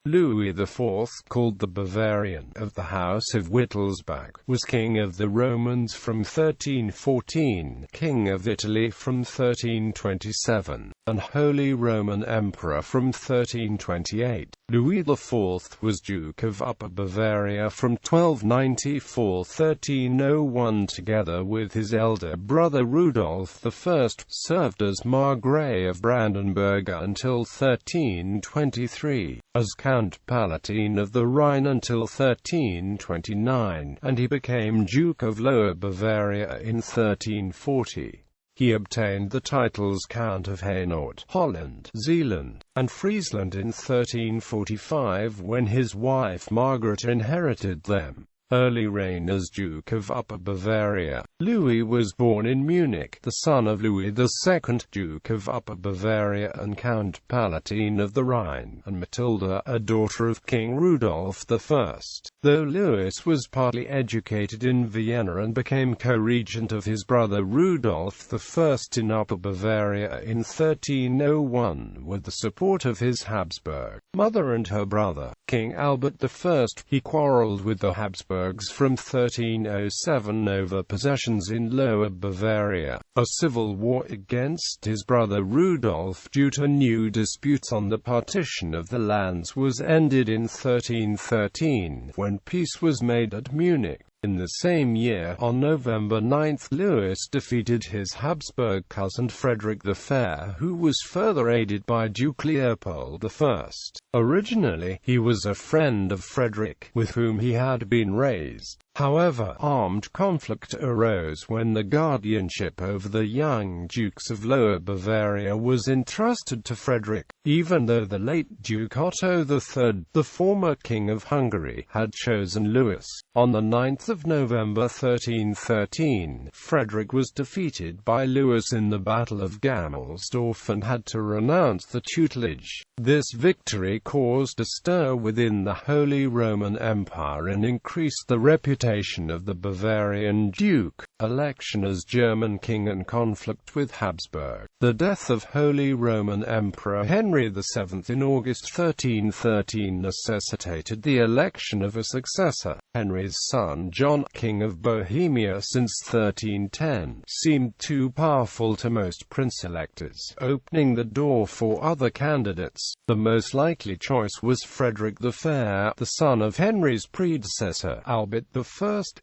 Louis IV, called the Bavarian, of the House of Wittelsbach, was King of the Romans from 1314, King of Italy from 1327, and Holy Roman Emperor from 1328. Louis IV was Duke of Upper Bavaria from 1294–1301 together with his elder brother Rudolf I, served as Margrave of Brandenburg until 1323, as Count Palatine of the Rhine until 1329, and he became Duke of Lower Bavaria in 1340. He obtained the titles Count of Hainaut, Holland, Zeeland, and Friesland in 1345 when his wife Margaret inherited them. Early reign as Duke of Upper Bavaria. Louis was born in Munich, the son of Louis II, Duke of Upper Bavaria and Count Palatine of the Rhine, and Matilda, a daughter of King Rudolf I. Though Louis was partly educated in Vienna and became co-regent of his brother Rudolf I in Upper Bavaria in 1301 with the support of his Habsburg mother and her brother, King Albert I, he quarreled with the Habsburgs from 1307 over possessions in Lower Bavaria. A civil war against his brother Rudolf due to new disputes on the partition of the lands was ended in 1313, when peace was made at Munich. In the same year, on November 9, Louis defeated his Habsburg cousin Frederick the Fair, who was further aided by Duke Leopold I. Originally, he was a friend of Frederick, with whom he had been raised. However, armed conflict arose when the guardianship over the young Dukes of Lower Bavaria was entrusted to Frederick, even though the late Duke Otto III, the former King of Hungary, had chosen Louis. On the 9th of November 1313, Frederick was defeated by Louis in the Battle of Gamelsdorf and had to renounce the tutelage. This victory caused a stir within the Holy Roman Empire and increased the reputation of the Bavarian Duke, election as German king and conflict with Habsburg. The death of Holy Roman Emperor Henry VII in August 1313 necessitated the election of a successor. Henry's son John, King of Bohemia since 1310, seemed too powerful to most prince-electors, opening the door for other candidates. The most likely choice was Frederick the Fair, the son of Henry's predecessor, Albert I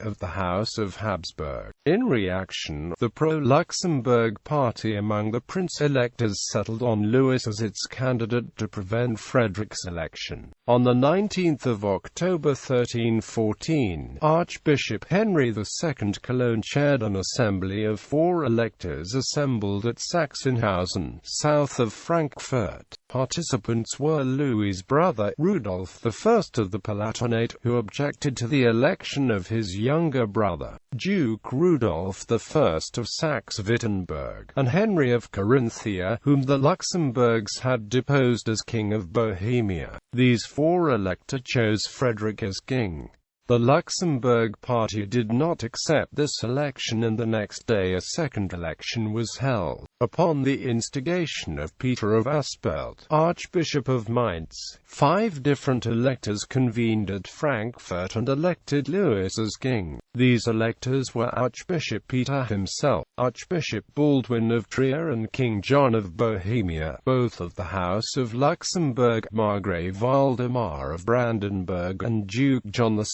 of the House of Habsburg. In reaction, the pro-Luxembourg party among the prince-electors settled on Louis as its candidate to prevent Frederick's election. On the 19th of October 1314, Archbishop Henry II Cologne chaired an assembly of 4 electors assembled at Sachsenhausen, south of Frankfurt. Participants were Louis's brother, Rudolf I of the Palatinate, who objected to the election of his younger brother, Duke Rudolf I of Saxe-Wittenberg, and Henry of Carinthia, whom the Luxembourgs had deposed as King of Bohemia. These 4 electors chose Frederick as king. The Luxembourg party did not accept this election, and the next day a second election was held. Upon the instigation of Peter of Aspelt, Archbishop of Mainz, 5 different electors convened at Frankfurt and elected Louis as king. These electors were Archbishop Peter himself, Archbishop Baldwin of Trier and King John of Bohemia, both of the House of Luxembourg, Margrave Valdemar of Brandenburg and Duke John II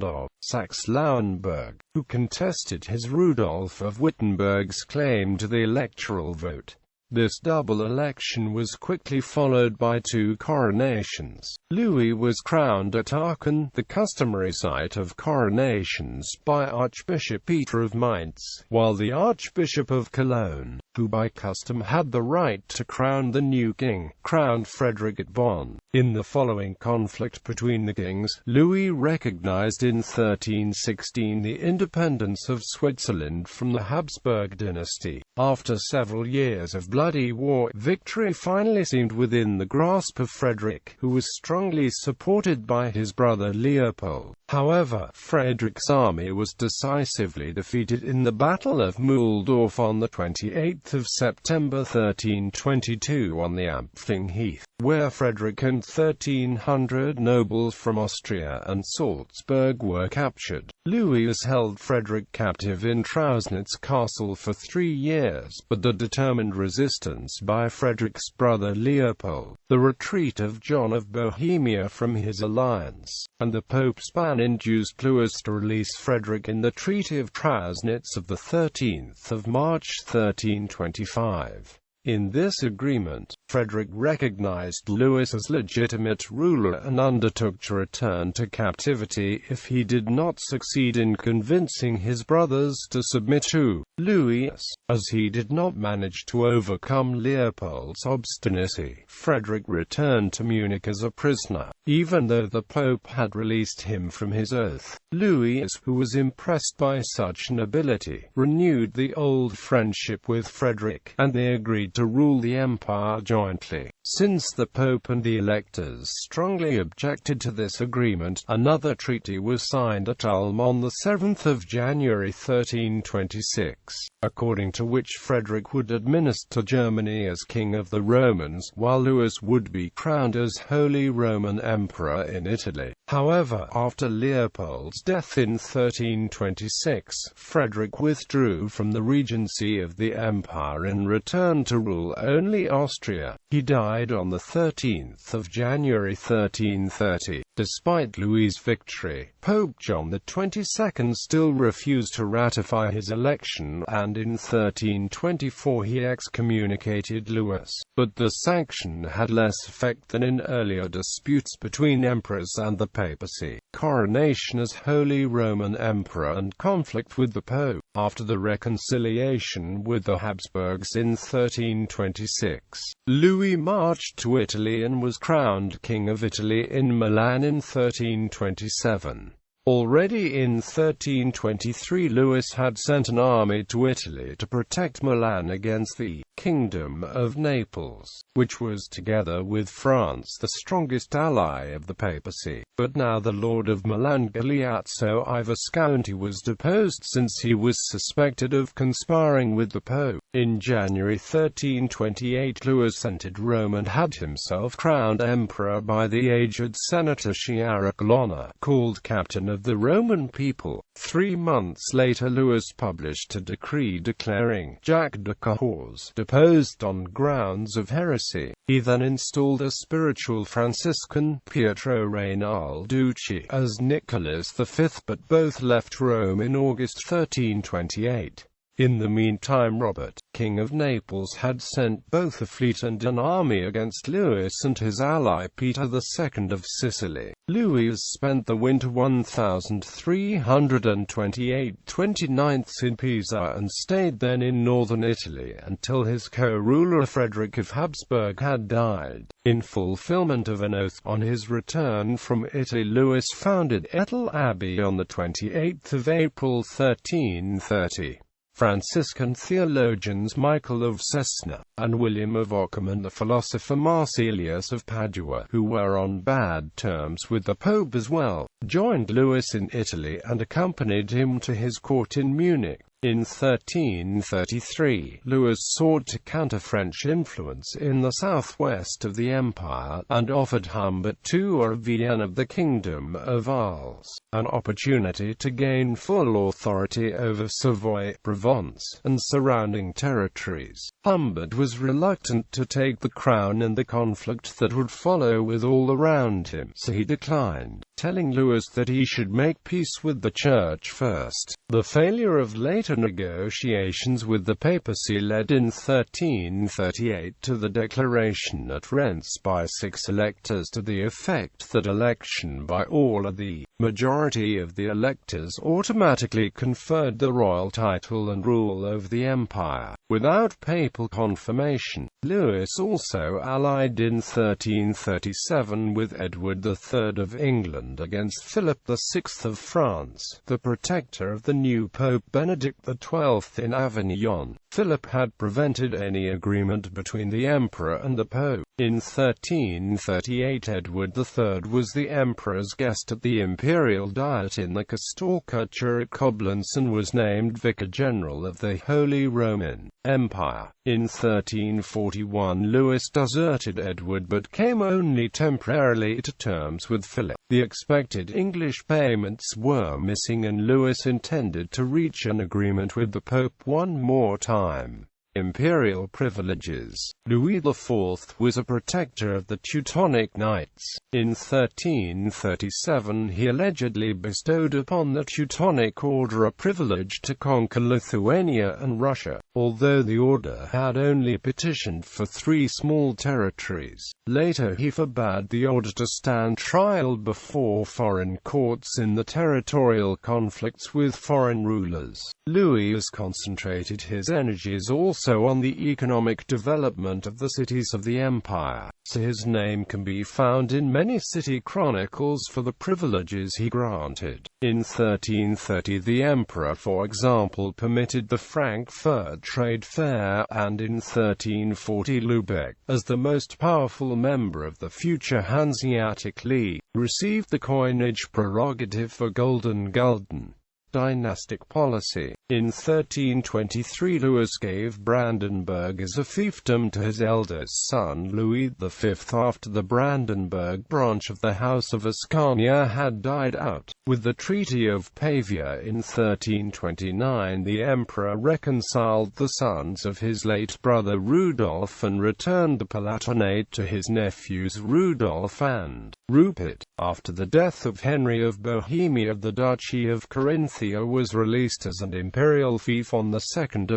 of Saxe-Lauenburg, who contested his Rudolf of Wittenberg's claim to the electoral vote. This double election was quickly followed by 2 coronations. Louis was crowned at Aachen, the customary site of coronations, by Archbishop Peter of Mainz, while the Archbishop of Cologne, who by custom had the right to crown the new king, crowned Frederick at Bonn. In the following conflict between the kings, Louis recognized in 1316 the independence of Switzerland from the Habsburg dynasty. After several years of bloody war, victory finally seemed within the grasp of Frederick, who was strongly supported by his brother Leopold. However, Frederick's army was decisively defeated in the Battle of Mühldorf on 28 September 1322 on the Ampfing Heath, where Frederick and 1,300 nobles from Austria and Salzburg were captured. Louis held Frederick captive in Trausnitz Castle for 3 years, but the determined resistance by Frederick's brother Leopold, the retreat of John of Bohemia from his alliance, and the Pope's ban induced Louis to release Frederick in the Treaty of Trausnitz of 13 March 1325. In this agreement, Frederick recognized Louis as legitimate ruler and undertook to return to captivity if he did not succeed in convincing his brothers to submit to Louis. As he did not manage to overcome Leopold's obstinacy, Frederick returned to Munich as a prisoner, even though the Pope had released him from his oath. Louis, who was impressed by such nobility, renewed the old friendship with Frederick, and they agreed to rule the empire jointly. Since the Pope and the electors strongly objected to this agreement, another treaty was signed at Ulm on 7 January 1326, according to which Frederick would administer Germany as King of the Romans, while Louis would be crowned as Holy Roman Emperor in Italy. However, after Leopold's death in 1326, Frederick withdrew from the regency of the empire and returned to rule only Austria. He died on 13 January 1330. Despite Louis's victory, Pope John XXII still refused to ratify his election, and in 1324 he excommunicated Louis. But the sanction had less effect than in earlier disputes between emperors and the papacy. Coronation as Holy Roman Emperor and conflict with the Pope. After the reconciliation with the Habsburgs in 1326, Louis marched to Italy and was crowned King of Italy in Milan in 1327. Already in 1323 Louis had sent an army to Italy to protect Milan against the Kingdom of Naples, which was, together with France, the strongest ally of the papacy. But now the Lord of Milan, Galeazzo I Visconti, was deposed since he was suspected of conspiring with the Pope. In January 1328 Louis entered Rome and had himself crowned emperor by the aged senator Sciarra Colonna, called Captain of the Roman people. 3 months later Louis published a decree declaring Jacques de Cahors deposed on grounds of heresy. He then installed a spiritual Franciscan, Pietro Reinalducci, as Nicholas V, but both left Rome in August 1328. In the meantime Robert, King of Naples, had sent both a fleet and an army against Louis and his ally Peter II of Sicily. Louis spent the winter 1328-29 in Pisa and stayed then in northern Italy until his co-ruler Frederick of Habsburg had died. In fulfillment of an oath, on his return from Italy Louis founded Ethel Abbey on 28 April 1330. Franciscan theologians Michael of Cesena, and William of Ockham and the philosopher Marsilius of Padua, who were on bad terms with the Pope as well, joined Louis in Italy and accompanied him to his court in Munich. In 1333, Louis sought to counter French influence in the southwest of the empire, and offered Humbert II of Vienne of the Kingdom of Arles an opportunity to gain full authority over Savoy, Provence, and surrounding territories. Humbert was reluctant to take the crown and the conflict that would follow with all around him, so he declined, telling Louis that he should make peace with the Church first. The failure of later negotiations with the papacy led in 1338 to the declaration at Reims by 6 electors to the effect that election by all of the majority of the electors automatically conferred the royal title and rule over the empire, without papal confirmation. Louis also allied in 1337 with Edward III of England against Philip VI of France, the protector of the new Pope Benedict XII in Avignon. Philip had prevented any agreement between the emperor and the Pope. In 1338 Edward III was the emperor's guest at the imperial diet in the Kastorka at Koblenz and was named Vicar General of the Holy Roman Empire. In 1341 Louis deserted Edward but came only temporarily to terms with Philip. The expected English payments were missing and Louis intended to reach an agreement with the Pope one more time. Imperial privileges. Louis IV was a protector of the Teutonic Knights. In 1337 he allegedly bestowed upon the Teutonic Order a privilege to conquer Lithuania and Russia, although the order had only petitioned for 3 small territories. Later he forbade the order to stand trial before foreign courts in the territorial conflicts with foreign rulers. Louis has concentrated his energies also on the economic development of the cities of the empire, so his name can be found in many city chronicles for the privileges he granted. In 1330 the emperor, for example, permitted the Frankfurt Trade Fair, and in 1340 Lübeck, as the most powerful member of the future Hanseatic League, received the coinage prerogative for Golden Gulden. Dynastic policy. In 1323 Louis gave Brandenburg as a fiefdom to his eldest son Louis V after the Brandenburg branch of the House of Ascania had died out. With the Treaty of Pavia in 1329 the emperor reconciled the sons of his late brother Rudolf and returned the Palatinate to his nephews Rudolf and Rupert. After the death of Henry of Bohemia, the Duchy of Carinthia was released as an imperial fief on 2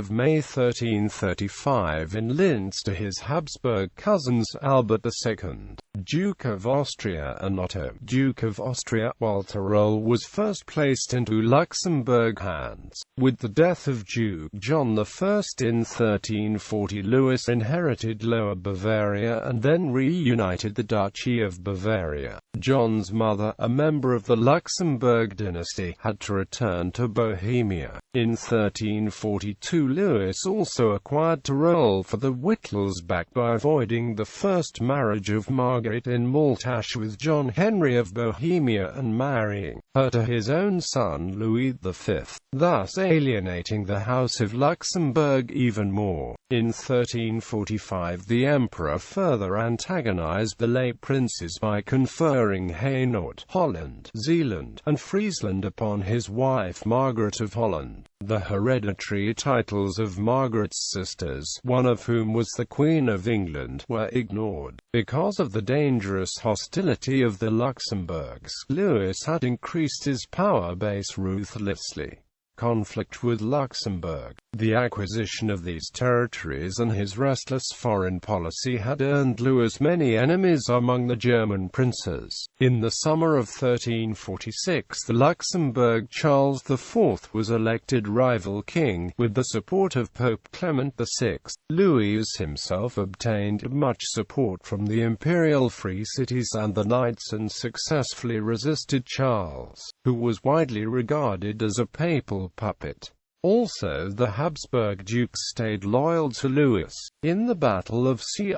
May 1335 in Linz to his Habsburg cousins Albert II, Duke of Austria, and Otto, Duke of Austria, while Tyrol was first placed into Luxembourg hands. With the death of Duke John I in 1340, Louis inherited Lower Bavaria and then reunited the Duchy of Bavaria. John's mother, a member of the Luxembourg dynasty, had to return to Bohemia. In 1342 Louis also acquired Tyrol for the Wittelsbach by avoiding the first marriage of Margaret in Maltash with John Henry of Bohemia and marrying her to his own son Louis V, thus alienating the House of Luxembourg even more. In 1345 the emperor further antagonized the late princes by conferring Hainaut, Holland, Zeeland, and Friesland upon his wife Margaret of Holland. The hereditary titles of Margaret's sisters, one of whom was the Queen of England, were ignored. Because of the dangerous hostility of the Luxembourgs, Louis had increased his power base ruthlessly. Conflict with Luxembourg. The acquisition of these territories and his restless foreign policy had earned Louis many enemies among the German princes. In the summer of 1346 the Luxembourg Charles IV was elected rival king, with the support of Pope Clement VI. Louis himself obtained much support from the imperial free cities and the knights and successfully resisted Charles, who was widely regarded as a papal puppet. Also the Habsburg dukes stayed loyal to Louis. In the Battle of Crecy,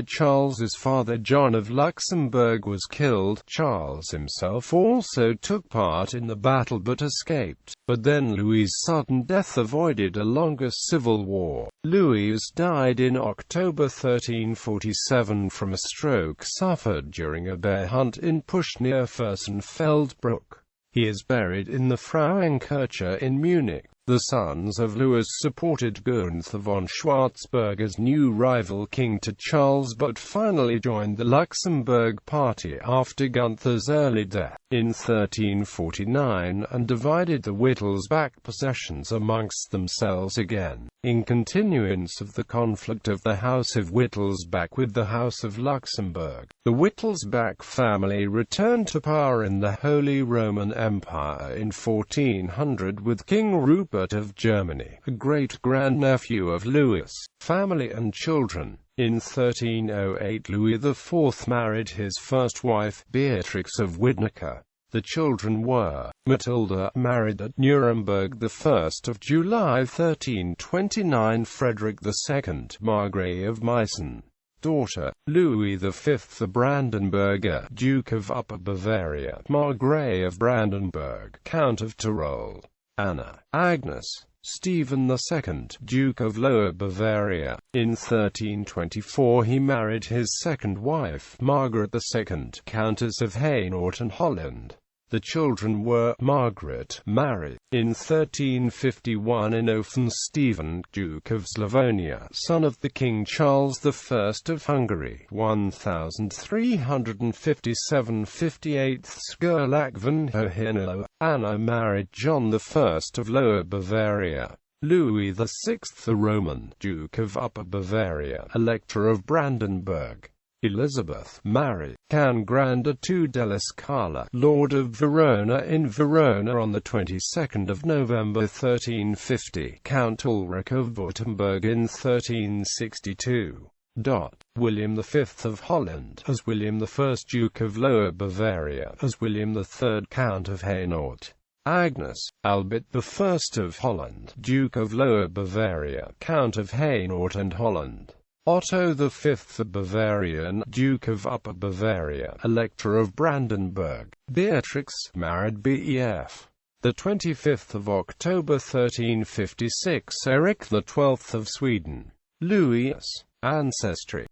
Charles's father John of Luxembourg was killed. Charles himself also took part in the battle but escaped. But then Louis's sudden death avoided a longer civil war. Louis died in October 1347 from a stroke suffered during a bear hunt in Pusch near Fürstenfeldbruck. He is buried in the Frauenkirche in Munich. The sons of Louis supported Gunther von Schwarzburg as new rival king to Charles but finally joined the Luxembourg party after Gunther's early death in 1349 and divided the Wittelsbach possessions amongst themselves again, in continuance of the conflict of the House of Wittelsbach with the House of Luxembourg. The Wittelsbach family returned to power in the Holy Roman Empire in 1400 with King Rupert of Germany, a great-grandnephew of Louis. Family and children. In 1308 Louis IV married his first wife, Beatrix of Widnecker. The children were Matilda, married at Nuremberg the 1st of July 1329, Frederick II, Margrave of Meissen. daughter, Louis V the Brandenburger, Duke of Upper Bavaria, Margrave of Brandenburg, Count of Tyrol, Anna, Agnes, Stephen II, Duke of Lower Bavaria. In 1324 he married his second wife, Margaret II, Countess of Hainaut and Holland. The children were Margaret, Mary. In 1351 Inofen Stephen, Duke of Slavonia, son of the King Charles I of Hungary, 1357-58 Gerlach von Hohenlohe. Anna married John I of Lower Bavaria. Louis VI the Roman, Duke of Upper Bavaria, Elector of Brandenburg. Elizabeth, Mary, Can Granda II della Scala, Lord of Verona in Verona on the 22nd of November 1350, Count Ulrich of Württemberg in 1362. William V of Holland, as William I Duke of Lower Bavaria, as William III Count of Hainaut. Agnes, Albert I of Holland, Duke of Lower Bavaria, Count of Hainaut and Holland. Otto V the Bavarian, Duke of Upper Bavaria, Elector of Brandenburg. Beatrix, married Bef. The 25th of October 1356, Eric XII of Sweden. Louis' ancestry.